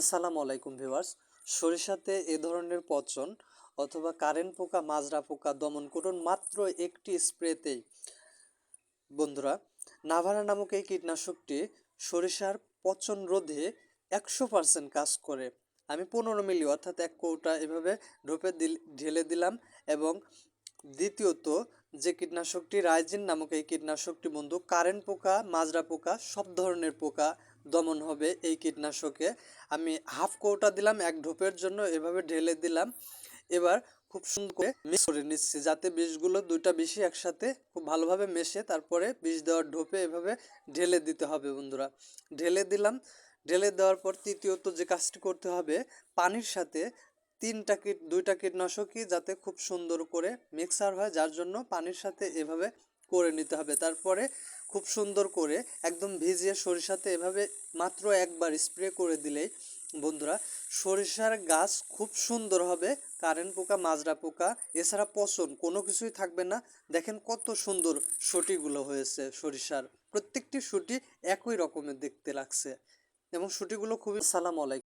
আসসালামু আলাইকুম ভিউয়ার্স। সরিষাতে এ ধরনের পচন অথবা কারেন্ট পোকা, মাজরা পোকা দমন করুন মাত্র একটি স্প্রেতেই। বন্ধুরা, নাভারা নামক এই কীটনাশকটি সরিষার পচন রোধে 100% কাজ করে। আমি 15 মিলি অর্থাৎ 1 কৌটা এভাবে ঢেলে দিলাম। এবং দ্বিতীয়ত যে কীটনাশকটি রাইজিন নামক এই কীটনাশকটি বন্ধু কারেন্ট পোকা, মাজরা পোকা সব ধরনের পোকা দমন হবে এই কীটনাশকে। আমি হাফ কৌটা দিলাম 1 ঢোপের জন্য, এভাবে ঢেলে দিলাম। এবার খুব সুন্দর করে মিক্স করে নিচ্ছি যাতে বিষগুলো দুইটা বিষই একসাথে খুব ভালোভাবে মেশে, তারপরে বিষ দেওয়ার ঢোপে এভাবে ঢেলে দিতে হবে বন্ধুরা। ঢেলে দিলাম। ঢেলে দেওয়ার পর তৃতীয়ত যে কাজটি করতে হবে, পানির সাথে দুইটা কীটনাশকই যাতে খুব সুন্দর করে মিক্সার হয়, যার জন্য পানির সাথে এভাবে করে নিতে হবে। তারপরে খুব সুন্দর করে একদম ভিজিয়ে সরিষাতে এভাবে মাত্র একবার স্প্রে করে দিলেই বন্ধুরা সরিষার গাছ খুব সুন্দর হবে। কারেন্ট পোকা, মাজরা পোকা এছাড়া পচন কোনো কিছুই থাকবে না। দেখেন কত সুন্দর শুঁটিগুলো হয়েছে সরিষার, প্রত্যেকটি শুঁটি একই রকমের দেখতে লাগছে এবং শুঁটিগুলো খুবই। আসসালামু আলাইকুম।